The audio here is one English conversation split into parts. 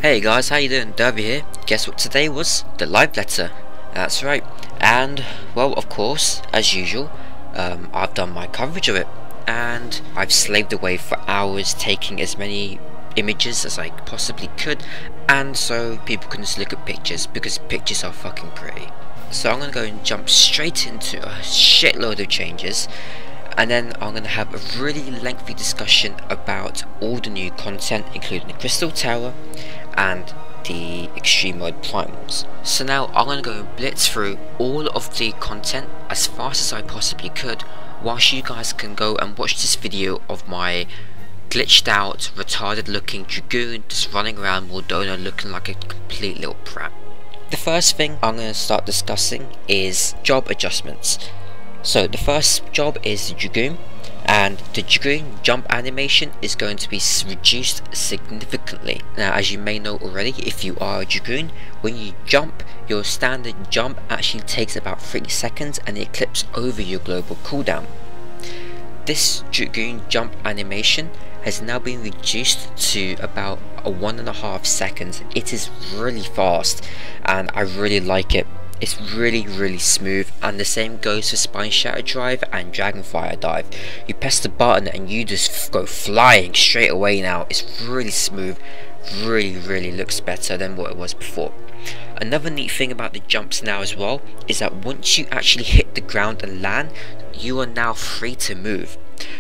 Hey guys, how you doing? Derby here. Guess what today was? The live letter. That's right. And, well, of course, as usual, I've done my coverage of it. And I've slaved away for hours taking as many images as I possibly could. And so people can just look at pictures, because pictures are fucking pretty. So I'm going to go and jump straight into a shitload of changes. And then I'm going to have a really lengthy discussion about all the new content, including the Crystal Tower and the ExMode Primals. So now I'm going to go and blitz through all of the content as fast as I possibly could, whilst you guys can go and watch this video of my glitched out, retarded looking Dragoon just running around Mordona looking like a complete little prat. The first thing I'm going to start discussing is job adjustments. So the first job is the Dragoon, and the Dragoon jump animation is going to be reduced significantly. Now, as you may know already, if you are a Dragoon, when you jump, your standard jump actually takes about 3 seconds and it clips over your global cooldown. This Dragoon jump animation has now been reduced to about 1.5 seconds. It is really fast and I really like it. It's really smooth, and the same goes for Spine Shatter Drive and Dragonfire Dive. You press the button and you just go flying straight away now. It's really smooth, really looks better than what it was before. Another neat thing about the jumps now as well is that once you actually hit the ground and land, you are now free to move.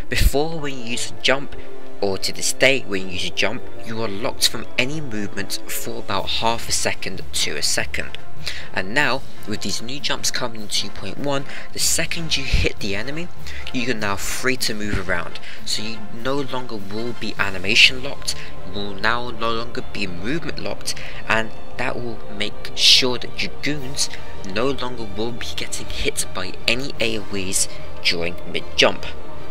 Before, when you use a jump, or to this day when you use a jump, you are locked from any movement for about half a second to a second. And now, with these new jumps coming in 2.1, the second you hit the enemy, you are now free to move around. So you no longer will be animation locked, you will now no longer be movement locked, and that will make sure that Dragoons no longer will be getting hit by any AoEs during mid-jump,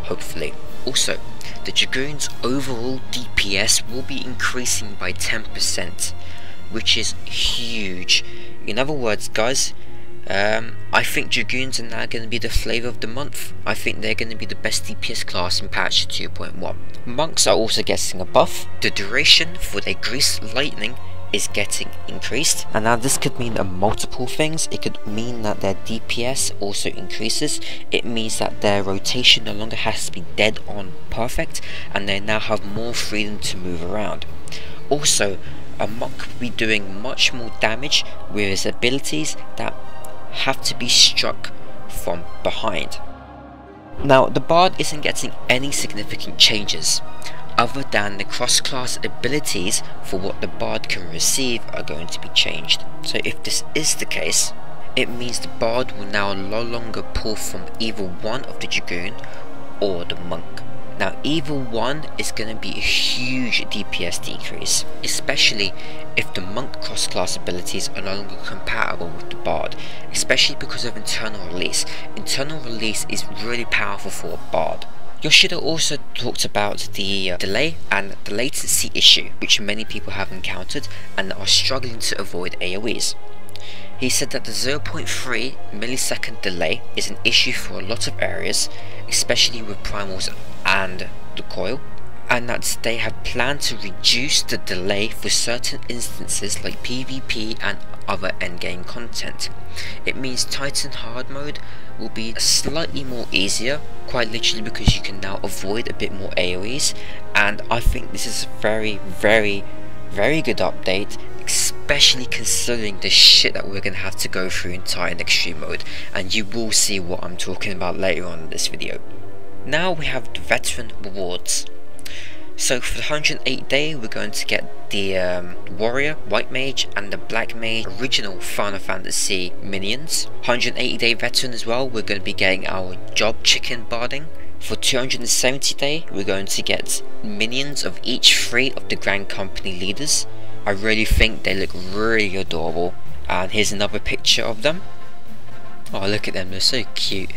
hopefully. Also, the Dragoon's overall DPS will be increasing by 10%, which is huge. In other words, guys, I think Dragoons are now going to be the flavour of the month. I think they're going to be the best DPS class in patch 2.1. Monks are also getting a buff. The duration for their Grease Lightning is getting increased, and now this could mean multiple things. It could mean that their DPS also increases. It means that their rotation no longer has to be dead on perfect, and they now have more freedom to move around. Also, a monk will be doing much more damage with his abilities that have to be struck from behind. Now, the bard isn't getting any significant changes, other than the cross-class abilities for what the bard can receive are going to be changed. So if this is the case, it means the bard will now no longer pull from either one of the Dragoon or the monk. Now, either one is going to be a huge DPS decrease, especially if the monk cross-class abilities are no longer compatible with the bard, especially because of internal release. Internal release is really powerful for a bard. Yoshida also talked about the delay and the latency issue, which many people have encountered and are struggling to avoid AoEs. He said that the 0.3 millisecond delay is an issue for a lot of areas, especially with primals and the coil, and that they have planned to reduce the delay for certain instances like PvP and other endgame content. It means Titan hard mode will be slightly more easier, quite literally because you can now avoid a bit more AoEs, and I think this is a very good update, especially considering the shit that we're going to have to go through in Titan Extreme Mode, and you will see what I'm talking about later on in this video. Now we have the veteran rewards. So for the 108 day, we're going to get the warrior, white mage, and the black mage original Final Fantasy minions. 180 day veteran as well, we're going to be getting our job chicken barding. For 270 day, we're going to get minions of each 3 of the Grand Company leaders. I really think they look really adorable, and here's another picture of them. Oh, look at them, they're so cute.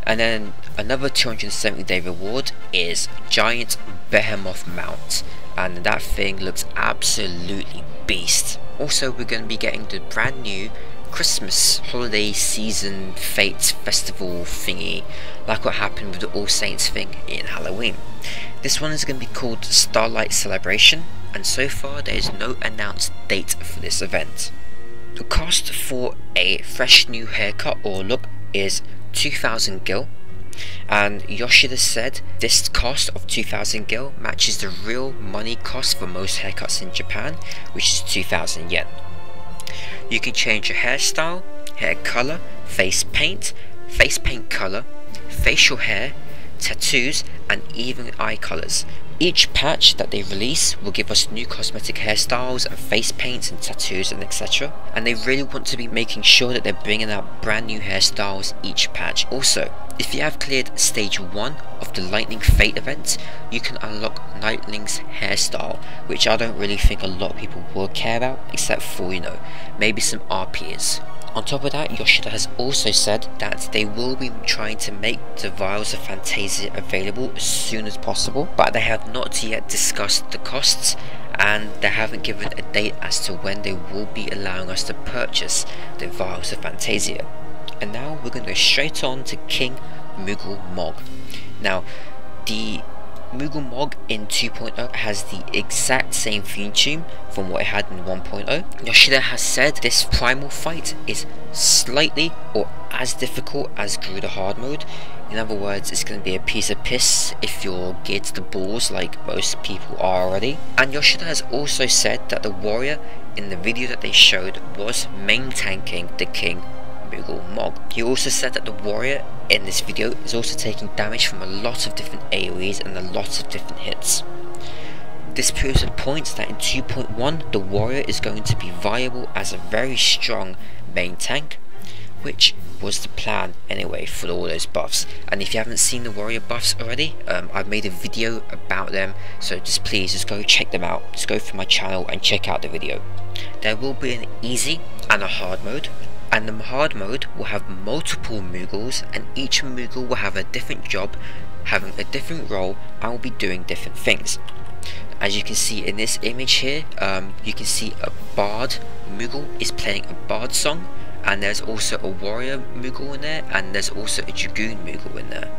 And then another 270 day reward is Giant Behemoth Mount, and that thing looks absolutely beast. Also, we're going to be getting the brand new Christmas holiday season fate festival thingy, like what happened with the All Saints thing in Halloween. This one is going to be called Starlight Celebration, and so far there is no announced date for this event. The cost for a fresh new haircut or look is 2000 gil, and Yoshida said this cost of 2000 gil matches the real money cost for most haircuts in Japan, which is 2000 yen. You can change your hairstyle, hair color, face paint color, facial hair, tattoos, and even eye colors. Each patch that they release will give us new cosmetic hairstyles and face paints and tattoos and etc. And they really want to be making sure that they're bringing out brand new hairstyles each patch. Also, if you have cleared stage 1 of the Lightning Fate event, you can unlock Nightling's hairstyle, which I don't really think a lot of people will care about, except for, you know, maybe some RPs. On top of that, Yoshida has also said that they will be trying to make the Vials of Fantasia available as soon as possible, but they have not yet discussed the costs, and they haven't given a date as to when they will be allowing us to purchase the Vials of Fantasia. And now we're going to go straight on to King Moogle Mog. Now, the Moogle Mog in 2.0 has the exact same theme tune from what it had in 1.0. Yoshida has said this primal fight is slightly or as difficult as Garuda hard mode. In other words, it's going to be a piece of piss if you're geared to the balls like most people are already. And Yoshida has also said that the warrior in the video that they showed was main tanking the King Moogle Mog. He also said that the warrior in this video is also taking damage from a lot of different AoEs and a lot of different hits. This proves a point that in 2.1 the warrior is going to be viable as a very strong main tank, which was the plan anyway for all those buffs. And if you haven't seen the warrior buffs already, I've made a video about them, so please just go check them out. Just go through my channel and check out the video. There will be an easy and a hard mode, and the hard mode will have multiple Moogles, and each Moogle will have a different job, having a different role, and will be doing different things. As you can see in this image here, you can see a Bard Moogle is playing a Bard song, and there's also a Warrior Moogle in there, and there's also a Dragoon Moogle in there.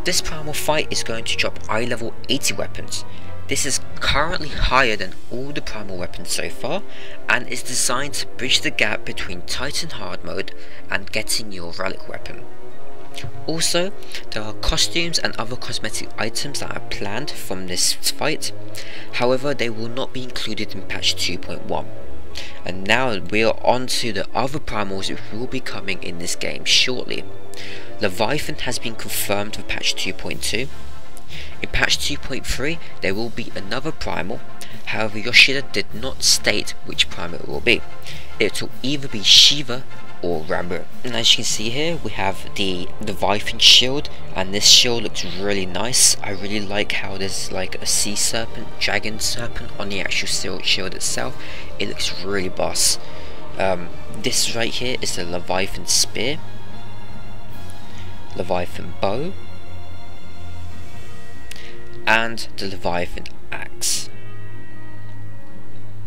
This primal fight is going to drop eye level 80 weapons. This is currently higher than all the primal weapons so far, and is designed to bridge the gap between Titan hard mode and getting your relic weapon. Also, there are costumes and other cosmetic items that are planned from this fight, however they will not be included in patch 2.1. And now we are on to the other primals which will be coming in this game shortly. Leviathan has been confirmed for patch 2.2. In patch 2.3 there will be another primal, however Yoshida did not state which primal it will be. It will either be Shiva or Rambo. And as you can see here, we have the Leviathan shield, and this shield looks really nice. I really like how there's like a sea serpent, dragon serpent on the actual shield itself. It looks really boss. This right here is the Leviathan spear, Leviathan bow, and the Leviathan axe.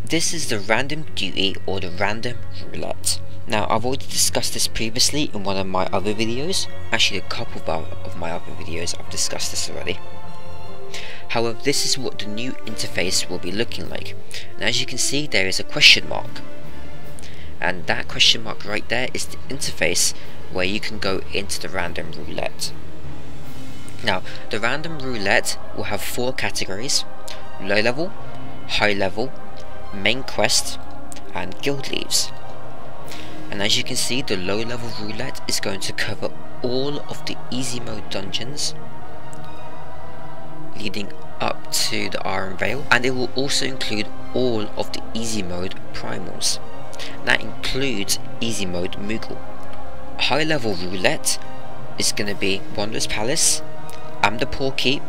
This is the random duty or the random roulette. Now, I've already discussed this previously in one of my other videos. Actually, a couple of my other videos I've discussed this already. However, this is what the new interface will be looking like. And as you can see, there is a question mark. And that question mark right there is the interface where you can go into the random roulette. Now, the random roulette will have 4 categories: low level, high level, main quest, and guild leaves. And as you can see, the low level roulette is going to cover all of the easy mode dungeons leading up to the Iron Veil, and it will also include all of the easy mode primals. That includes easy mode Moogle. High level roulette is going to be Wanderer's Palace, Amdapur Keep,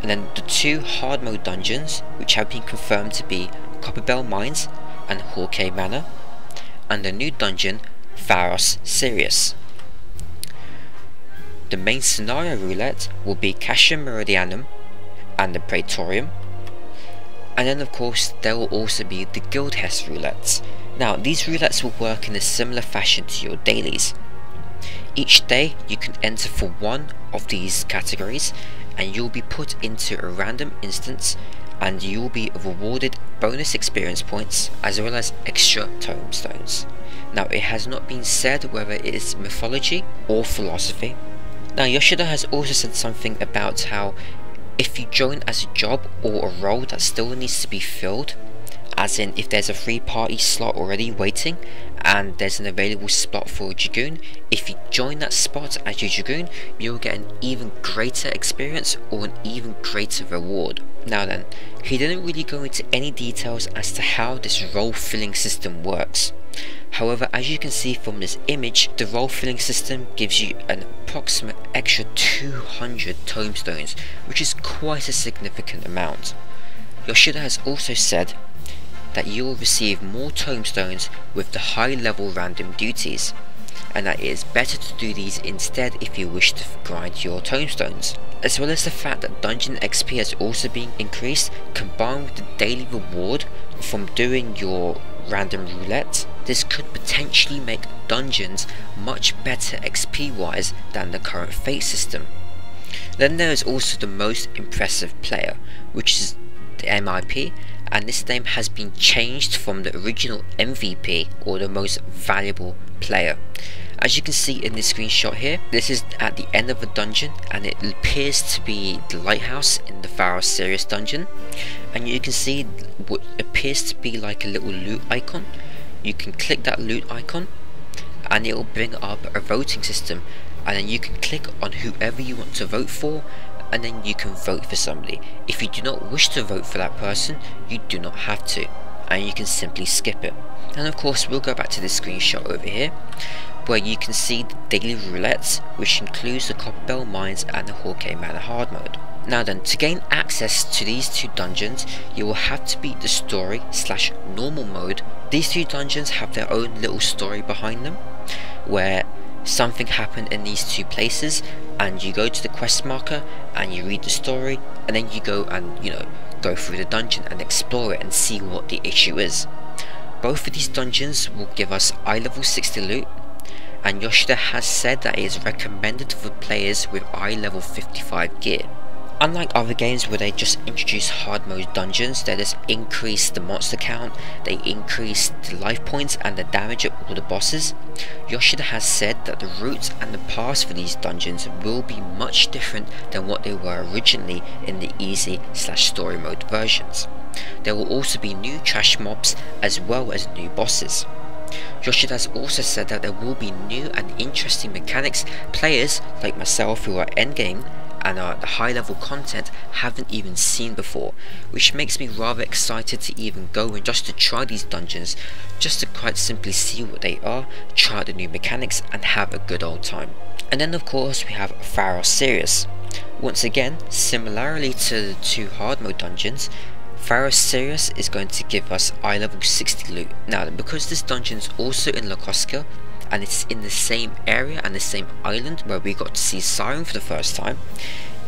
and then the 2 hard mode dungeons which have been confirmed to be Copperbell Mines and Hawkeye Manor, and the new dungeon Pharos Sirius. The main scenario roulette will be Cassia Meridianum and the Praetorium, and then of course there will also be the Guild Hess roulettes. Now, these roulettes will work in a similar fashion to your dailies. Each day you can enter for one of these categories, and you'll be put into a random instance, and you will be rewarded bonus experience points as well as extra tomestones. Now, it has not been said whether it is mythology or philosophy. Now, Yoshida has also said something about how if you join as a job or a role that still needs to be filled, as in if there's a free party slot already waiting and there's an available spot for a Dragoon, if you join that spot as your Dragoon, you'll get an even greater experience or an even greater reward. Now then, he didn't really go into any details as to how this role filling system works. However, as you can see from this image, the role filling system gives you an approximate extra 200 tomestones, which is quite a significant amount. Yoshida has also said that you will receive more tomestones with the high level random duties, and that it is better to do these instead if you wish to grind your tomestones. As well as the fact that dungeon XP has also been increased, combined with the daily reward from doing your random roulette, this could potentially make dungeons much better XP wise than the current fate system. Then there is also the most impressive player, which is the MIP, and this name has been changed from the original MVP, or the most valuable player. As you can see in this screenshot here, this is at the end of a dungeon and it appears to be the lighthouse in the Pharos Sirius dungeon, and you can see what appears to be like a little loot icon. You can click that loot icon and it will bring up a voting system, and then you can click on whoever you want to vote for, and then you can vote for somebody. If you do not wish to vote for that person, you do not have to, and you can simply skip it. And of course, we'll go back to this screenshot over here where you can see the daily roulettes, which includes the Copperbell Mines and the Hawkeye Manor hard mode. Now then, to gain access to these two dungeons, you will have to beat the story / normal mode. These two dungeons have their own little story behind them, where something happened in these two places, and you go to the quest marker and you read the story, and then you go and go through the dungeon and explore it and see what the issue is. Both of these dungeons will give us eye level 60 loot, and Yoshida has said that it is recommended for players with eye level 55 gear. Unlike other games where they just introduce hard mode dungeons, they just increase the monster count, they increase the life points and the damage of all the bosses, Yoshida has said that the routes and the paths for these dungeons will be much different than what they were originally in the easy / story mode versions. There will also be new trash mobs as well as new bosses. Yoshida has also said that there will be new and interesting mechanics players like myself who are endgame and are the high level content haven't even seen before, which makes me rather excited to even go and just to try these dungeons, just to quite simply see what they are, try the new mechanics and have a good old time. And then of course we have Pharos Sirius. Once again, similarly to the two hard mode dungeons, Pharos Sirius is going to give us eye level 60 loot. Now, because this dungeon is also in Lokoska, and it's in the same area and the same island where we got to see Siren for the first time,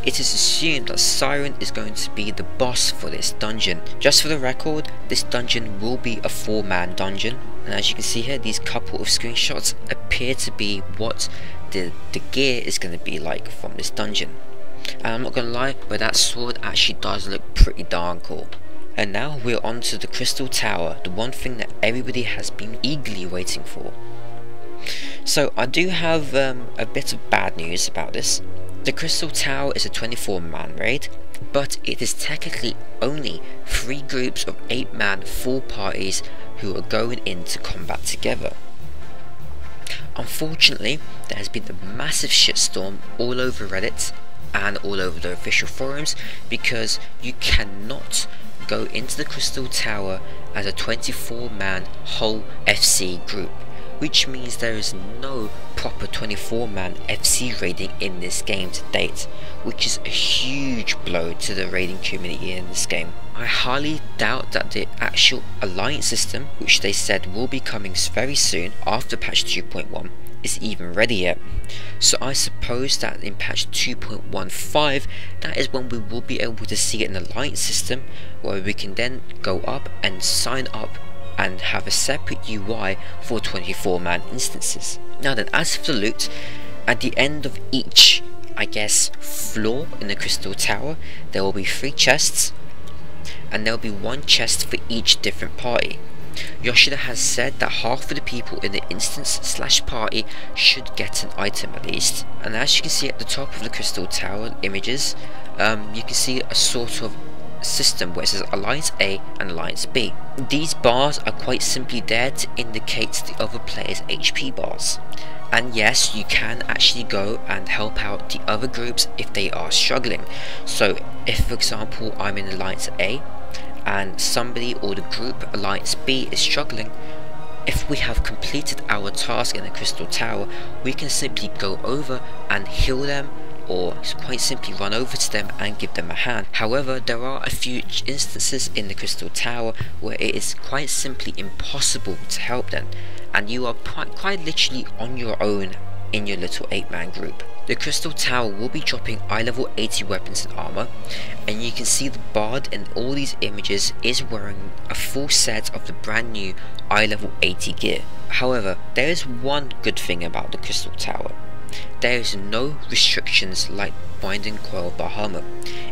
it is assumed that Siren is going to be the boss for this dungeon. Just for the record, this dungeon will be a 4-man dungeon, and as you can see here, these couple of screenshots appear to be what the gear is going to be like from this dungeon. And I'm not gonna lie, but that sword actually does look pretty darn cool. And now we're on to the Crystal Tower, the one thing that everybody has been eagerly waiting for. So I do have a bit of bad news about this. The Crystal Tower is a 24-man raid, but it is technically only 3 groups of 8-man full parties who are going into combat together. Unfortunately, there has been a massive shitstorm all over Reddit and all over the official forums, because you cannot go into the Crystal Tower as a 24-man whole FC group, which means there is no proper 24-man FC raiding in this game to date, which is a huge blow to the raiding community in this game. I highly doubt that the actual alliance system, which they said will be coming very soon after patch 2.1, is even ready yet. So I suppose that in patch 2.15, that is when we will be able to see an alliance system where we can then go up and sign up and have a separate UI for 24-man instances. Now then, as for the loot, at the end of each, I guess, floor in the Crystal Tower, there will be 3 chests, and there will be one chest for each different party. Yoshida has said that half of the people in the instance/party should get an item at least. And as you can see at the top of the Crystal Tower images, you can see a sort of system where it says Alliance A and Alliance B. These bars are quite simply there to indicate the other players' HP bars. And yes, you can actually go and help out the other groups if they are struggling. So if, for example, I'm in Alliance A and somebody or the group Alliance B is struggling, if we have completed our task in the Crystal Tower, we can simply go over and heal them, or quite simply run over to them and give them a hand. However, there are a few instances in the Crystal Tower where it is quite simply impossible to help them, and you are quite literally on your own in your little 8-man group. The Crystal Tower will be dropping eye level 80 weapons and armor, and you can see the bard in all these images is wearing a full set of the brand new eye level 80 gear. However, there is one good thing about the Crystal Tower. There is no restrictions like Binding Coil Bahamut.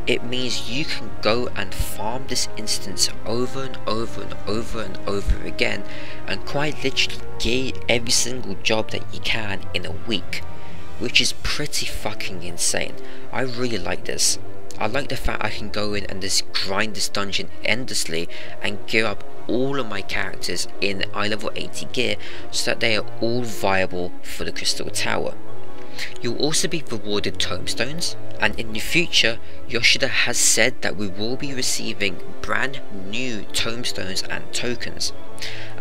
It means you can go and farm this instance over and over and over and over again, and quite literally get every single job that you can in a week, which is pretty fucking insane. I really like this. I like the fact I can go in and just grind this dungeon endlessly and gear up all of my characters in eye level 80 gear so that they are all viable for the Crystal Tower. You'll also be rewarded tomestones, and in the future Yoshida has said that we will be receiving brand new tomestones and tokens,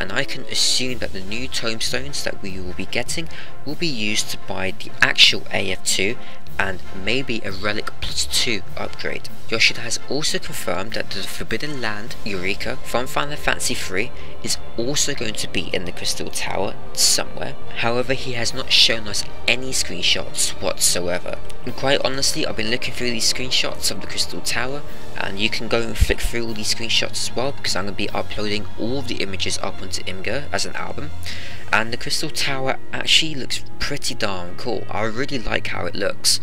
and I can assume that the new tomestones that we will be getting will be used to buy the actual AF2 and maybe a Relic +2 upgrade. Yoshida has also confirmed that the Forbidden Land Eureka from Final Fantasy III is also going to be in the Crystal Tower somewhere. However, he has not shown us any screenshots whatsoever. And quite honestly, I've been looking through these screenshots of the Crystal Tower, and you can go and flick through all these screenshots as well, because I'm going to be uploading all of the images up onto Imgur as an album. And the Crystal Tower actually looks pretty darn cool. I really like how it looks.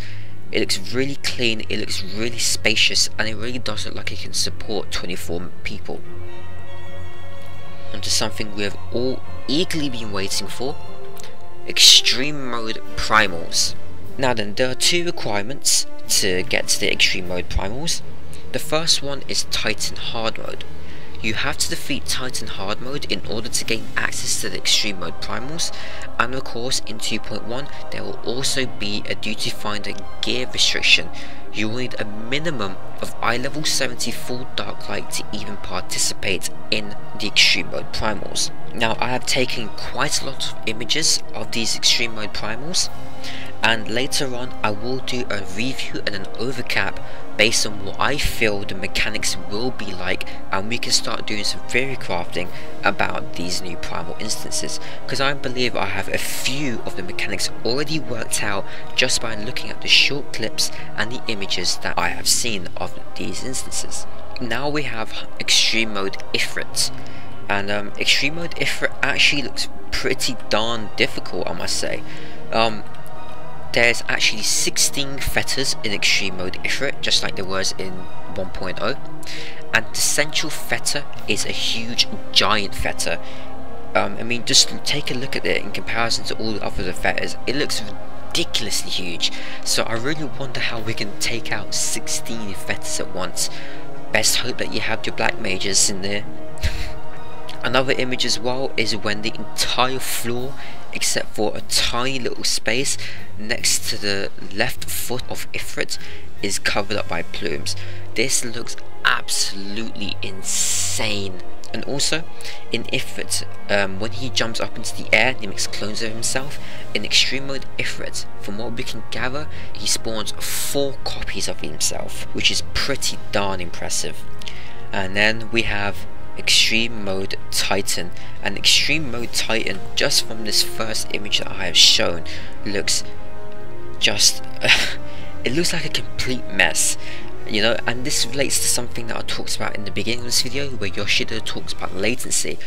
It looks really clean, it looks really spacious, and it really does look like it can support 24 people. Onto something we have all eagerly been waiting for: Extreme Mode Primals. Now then, there are two requirements to get to the Extreme Mode Primals. The first one is Titan Hard Mode. You have to defeat Titan Hard Mode in order to gain access to the Extreme Mode Primals, and of course in 2.1 there will also be a Duty Finder gear restriction. You will need a minimum of eye level 70 full Dark Light to even participate in the Extreme Mode Primals. Now, I have taken quite a lot of images of these Extreme Mode Primals, and later on I will do a review and an overcap based on what I feel the mechanics will be like, and we can start doing some theory crafting about these new primal instances, because I believe I have a few of the mechanics already worked out just by looking at the short clips and the images that I have seen of these instances. Now we have Extreme Mode Ifrit, and Extreme Mode Ifrit actually looks pretty darn difficult, I must say. There's actually 16 fetters in Extreme Mode Ifrit, just like there was in 1.0, and the central fetter is a huge giant fetter. I mean, just take a look at it in comparison to all the other fetters. It looks ridiculously huge, so I really wonder how we can take out 16 fetters at once. Best hope that you have your black mages in there. Another image as well is when the entire floor, except for a tiny little space next to the left foot of Ifrit, is covered up by plumes. This looks absolutely insane. And also in Ifrit, when he jumps up into the air, he makes clones of himself. In Extreme Mode Ifrit, from what we can gather, he spawns 4 copies of himself, which is pretty darn impressive. And then we have Extreme Mode Titan, and Extreme Mode Titan, just from this first image that I have shown, looks just it looks like a complete mess, you know. And this relates to something that I talked about in the beginning of this video, where Yoshida talks about latency.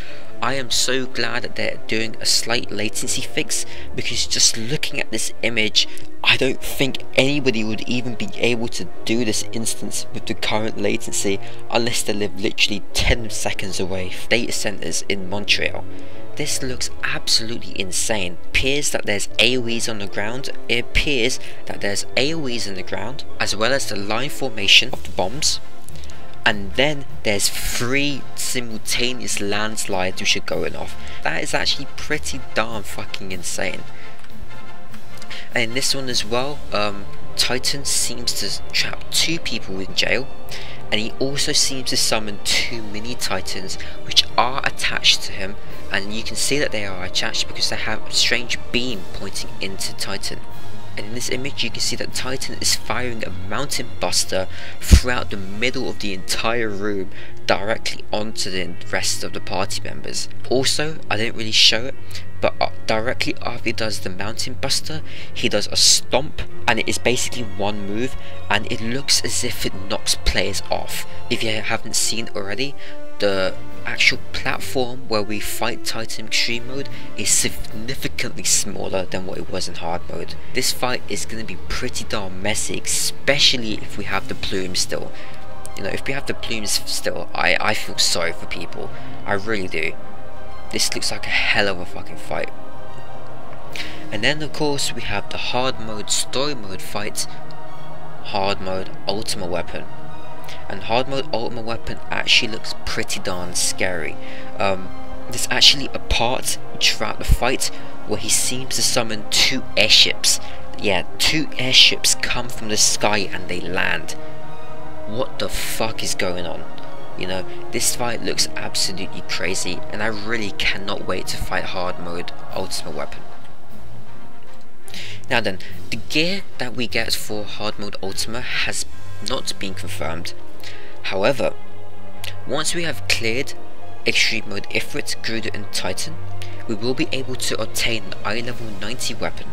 I am so glad that they're doing a slight latency fix, because just looking at this image, I don't think anybody would even be able to do this instance with the current latency unless they live literally 10 seconds away from data centers in Montreal. This looks absolutely insane. It appears that there's AoEs on the ground. It appears that there's AoEs on the ground, as well as the line formation of the bombs. And then there's 3 simultaneous landslides which are going off. That is actually pretty darn fucking insane. And in this one as well, Titan seems to trap 2 people in jail. And he also seems to summon 2 mini Titans which are attached to him, and you can see that they are attached because they have a strange beam pointing into Titan. And in this image you can see that Titan is firing a mountain buster throughout the middle of the entire room directly onto the rest of the party members. Also, I didn't really show it, but directly after he does the mountain buster, he does a stomp, and it is basically one move, and it looks as if it knocks players off. If you haven't seen already, the actual platform where we fight Titan Extreme Mode is significantly smaller than what it was in hard mode. This fight is going to be pretty darn messy, especially if we have the plumes still. You know, if we have the plumes still, I feel sorry for people. I really do. This looks like a hell of a fucking fight. And then of course we have the hard mode story mode fight, hard mode Ultima Weapon. And hard mode Ultima Weapon actually looks pretty darn scary. There's actually a part throughout the fight where he seems to summon 2 airships. Yeah, 2 airships come from the sky and they land. What the fuck is going on? You know, this fight looks absolutely crazy, and I really cannot wait to fight hard mode Ultima Weapon. Now then, the gear that we get for hard mode Ultima has not been confirmed. However, once we have cleared Extreme Mode Ifrit, Gruder and Titan, we will be able to obtain an eye level 90 weapon,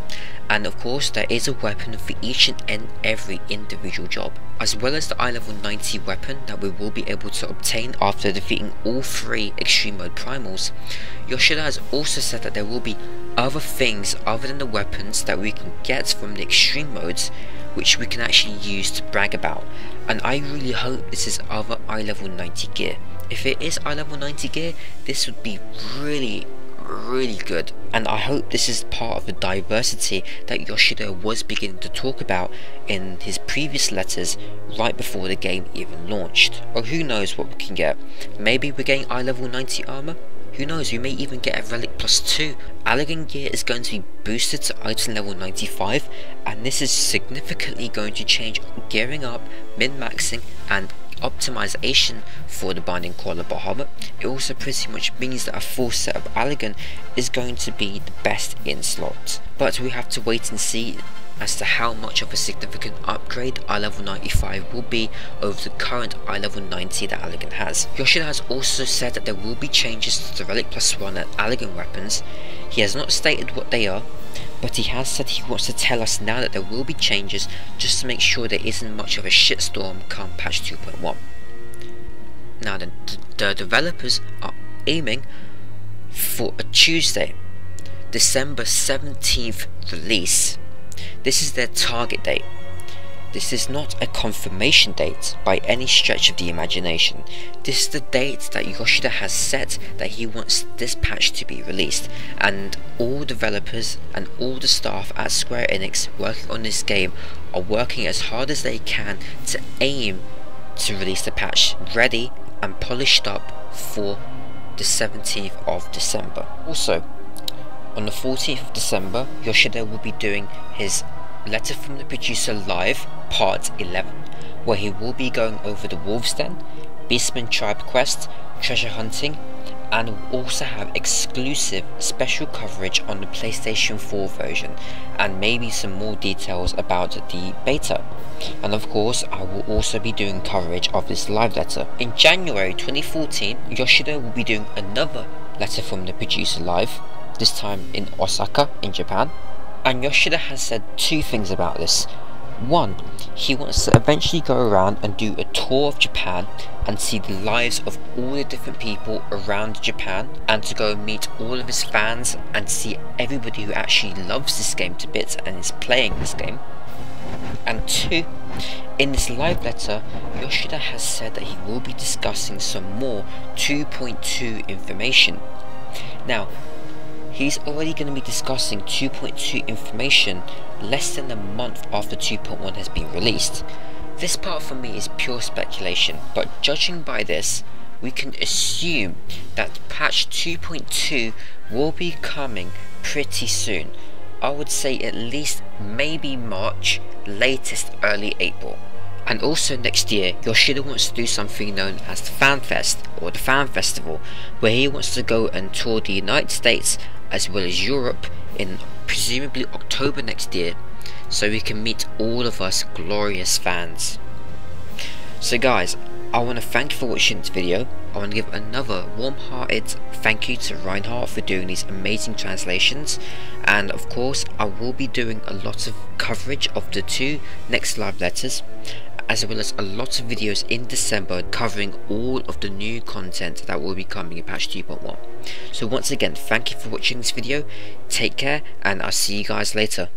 and of course there is a weapon for each and every individual job, as well as the eye level 90 weapon that we will be able to obtain after defeating all 3 Extreme Mode Primals. Yoshida has also said that there will be other things other than the weapons that we can get from the extreme modes which we can actually use to brag about, and I really hope this is other eye level 90 gear. If it is eye level 90 gear, this would be really good, and I hope this is part of the diversity that Yoshida was beginning to talk about in his previous letters right before the game even launched. Or who knows what we can get. Maybe we're getting eye level 90 armor. Who knows, we may even get a relic +2. Allagan gear is going to be boosted to item level 95, and this is significantly going to change gearing up, min-maxing and optimization for the Binding Crawler Bahamut. It also pretty much means that a full set of Allagan is going to be the best in slot. But we have to wait and see as to how much of a significant upgrade eye level 95 will be over the current eye level 90 that Allagan has. Yoshida has also said that there will be changes to the relic +1 and Allagan weapons. He has not stated what they are, but he has said he wants to tell us now that there will be changes just to make sure there isn't much of a shitstorm come patch 2.1. Now then, the developers are aiming for a Tuesday, December 17th release. This is their target date. This is not a confirmation date by any stretch of the imagination. This is the date that Yoshida has set that he wants this patch to be released, and all developers and all the staff at Square Enix working on this game are working as hard as they can to aim to release the patch ready and polished up for the 17th of December. Also, on the 14th of December, Yoshida will be doing his Letter from the Producer Live Part 11, where he will be going over the Wolves Den, Beastman Tribe Quest, treasure hunting, and will also have exclusive special coverage on the PlayStation 4 version, and maybe some more details about the beta. And of course, I will also be doing coverage of this live letter. In January 2014, Yoshida will be doing another Letter from the Producer Live, this time in Osaka in Japan. And Yoshida has said 2 things about this. One, he wants to eventually go around and do a tour of Japan and see the lives of all the different people around Japan, and to go and meet all of his fans and see everybody who actually loves this game to bits and is playing this game. And two, in this live letter, Yoshida has said that he will be discussing some more 2.2 information. Now, he's already going to be discussing 2.2 information less than a month after 2.1 has been released. This part for me is pure speculation, but judging by this, we can assume that patch 2.2 will be coming pretty soon. I would say at least maybe March, latest early April. And also next year, Yoshida wants to do something known as the Fan Fest, or the Fan Festival, where he wants to go and tour the United States as well as Europe in presumably October next year, so we can meet all of us glorious fans. So guys, I want to thank you for watching this video. I want to give another warm-hearted thank you to Reinhardt for doing these amazing translations, and of course I will be doing a lot of coverage of the two next live letters, as well as a lot of videos in December covering all of the new content that will be coming in patch 2.1. So once again, thank you for watching this video, take care, and I'll see you guys later.